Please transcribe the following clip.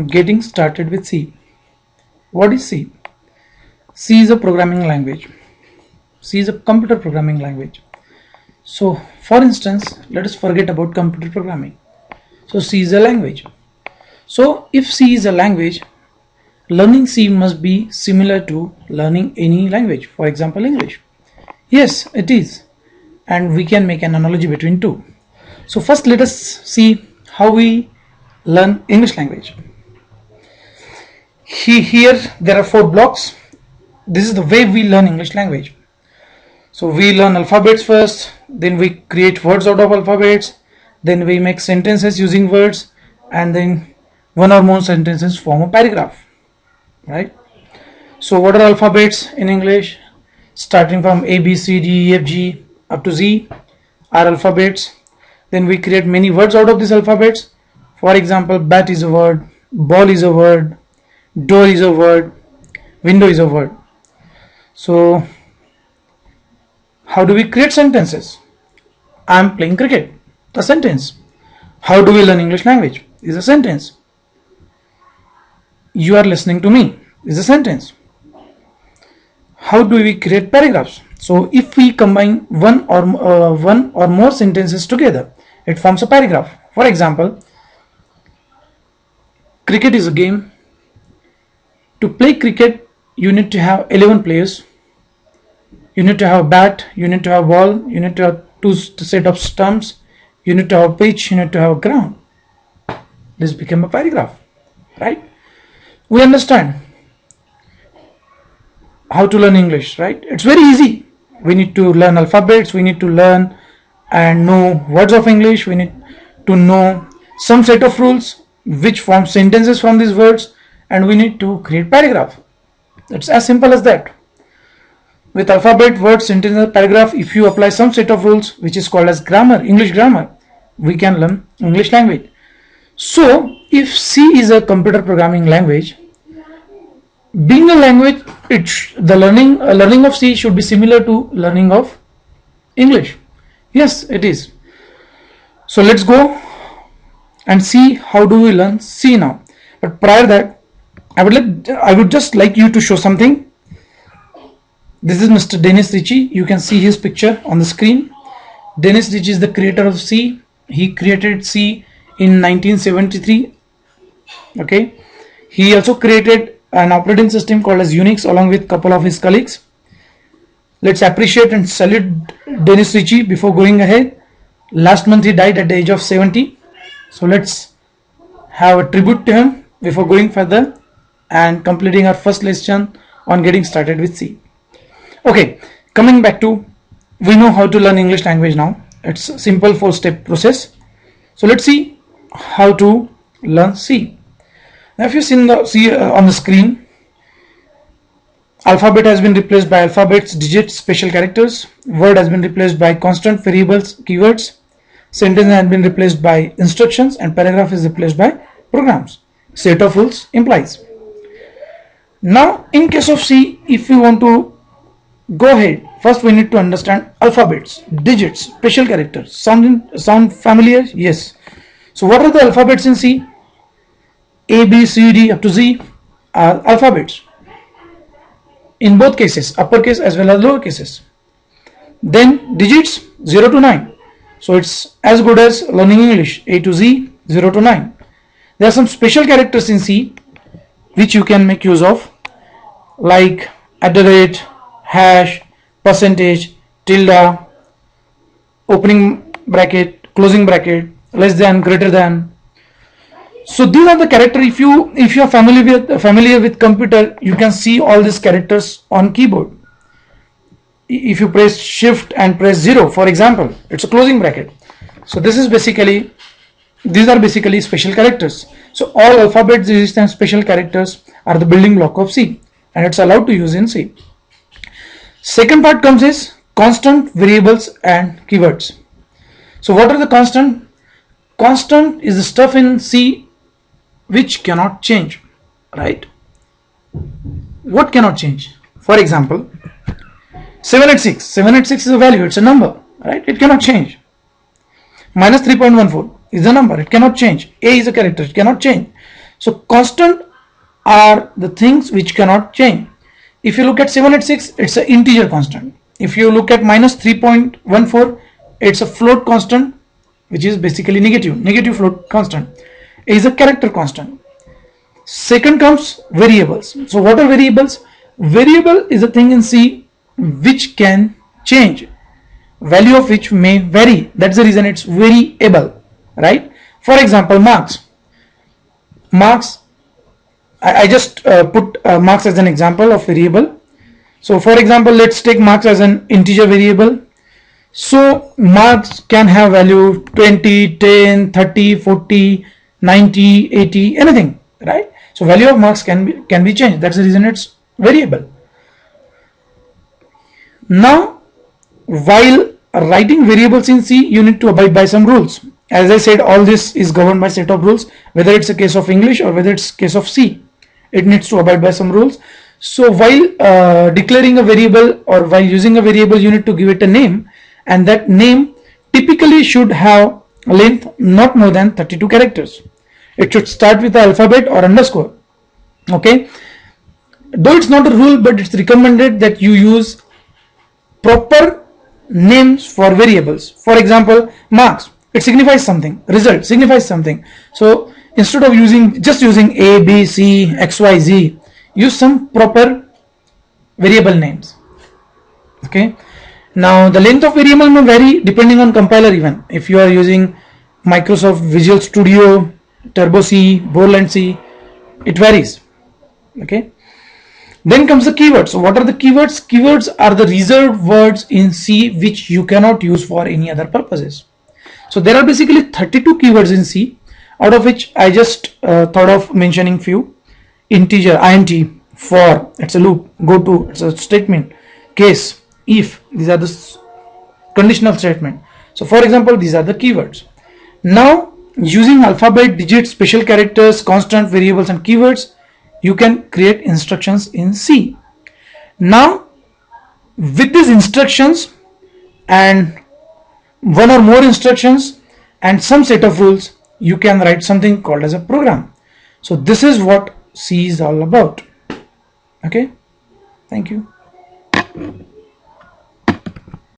getting started with C. What is C? C is a programming language. C is a computer programming language. So for instance, let us forget about computer programming. So C is a language. So if C is a language, learning C must be similar to learning any language, for example English. Yes, it is, and we can make an analogy between two. So first let us see how we learn English language. Here there are 4 blocks. This is the way we learn English language. So we learn alphabets first, then we create words out of alphabets, then we make sentences using words, and then one or more sentences form a paragraph, right? So what are alphabets in English? Starting from A, B, C, D, E, F, G up to Z are alphabets. Then we create many words out of these alphabets. For example, bat is a word, ball is a word, door is a word, window is a word. So how do we create sentences? I am playing cricket, a sentence. How do we learn English language? Is a sentence. You are listening to me is a sentence. How do we create paragraphs? So if we combine one or more sentences together, it forms a paragraph. For example, cricket is a game. To play cricket, you need to have 11 players. You need to have a bat, you need to have a ball, you need to have 2 set of stumps, you need to have a pitch, you need to have a ground. This became a paragraph, right? We understand how to learn English, right? It's very easy. We need to learn alphabets, we need to learn and know words of English, we need to know some set of rules which form sentences from these words, and we need to create paragraph. It's as simple as that. With alphabet, word, sentence, paragraph, if you apply some set of rules which is called as grammar, English grammar, we can learn English language. So if C is a computer programming language, being a language, the learning of C should be similar to learning of English. Yes, it is. So let's go and see how do we learn C now. But prior that, I would just like you to show something. This is Mr. Dennis Ritchie. You can see his picture on the screen. Dennis Ritchie is the creator of C. He created C in 1973. Okay. He also created an operating system called as Unix along with a couple of his colleagues. Let's appreciate and salute Dennis Ritchie before going ahead. Last month he died at the age of 70. So let's have a tribute to him before going further and completing our first lesson on getting started with C. Okay, coming back to, we know how to learn English language now. It's a simple 4-step process. So let's see how to learn C. Now if you see on the screen, alphabet has been replaced by alphabets, digits, special characters. Word has been replaced by constant, variables, keywords. Sentence has been replaced by instructions, and paragraph is replaced by programs. Set of rules implies. Now in case of C, if we want to go ahead, first we need to understand alphabets, digits, special characters. Sound familiar? Yes. So what are the alphabets in C? A, B, C, D up to Z are alphabets. In both cases, uppercase as well as lower cases. Then digits 0 to 9. So it's as good as learning English, A to Z, 0 to 9. There are some special characters in C which you can make use of, like @ hash, percentage, tilde, opening bracket, closing bracket, less than, greater than. So these are the characters. If you are familiar with computer, you can see all these characters on keyboard. If you press shift and press 0, for example, it's a closing bracket. So these are basically special characters. So all alphabet, digits and special characters are the building block of C, and it's allowed to use in C. Second part comes is constant, variables and keywords. So what are the constant? Constant is the stuff in C which cannot change, right? What cannot change? For example, 786. 786 is a value, it's a number, right? It cannot change. Minus 3.14 is a number, it cannot change. A is a character, it cannot change. So constant are the things which cannot change. If you look at 786, it's an integer constant. If you look at minus 3.14, it's a float constant, which is basically negative float constant. It is a character constant. Second comes variables. So what are variables? Variable is a thing in C which can change, value of which may vary. That's the reason it's variable, right? For example, marks. I just put marks as an example of variable. So for example, let's take marks as an integer variable. So marks can have value 20, 10, 30, 40, 90, 80, anything, right? So value of marks can be changed. That's the reason it's variable. Now, while writing variables in C, you need to abide by some rules. As I said, all this is governed by set of rules, whether it's a case of English or whether it's case of C. It needs to abide by some rules. So while declaring a variable or while using a variable, you need to give it a name, and that name typically should have a length not more than 32 characters. It should start with the alphabet or underscore. Okay. Though it's not a rule, but it's recommended that you use proper names for variables. For example, marks, it signifies something. Result signifies something. So instead of just using A, B, C, X, Y, Z, use some proper variable names. Okay. Now the length of variable may vary depending on compiler even. If you are using Microsoft Visual Studio, Turbo C, Borland C, it varies. Okay. Then comes the keywords. So what are the keywords? Keywords are the reserved words in C which you cannot use for any other purposes. So there are basically 32 keywords in C, out of which I just thought of mentioning few. Integer, int, for, it's a loop, go to, it's a statement, case, if, these are the conditional statement. So for example, these are the keywords. Now using alphabet, digits, special characters, constant, variables and keywords, you can create instructions in C. Now with these instructions and one or more instructions and some set of rules, you can write something called as a program. So this is what C is all about. Okay, thank you.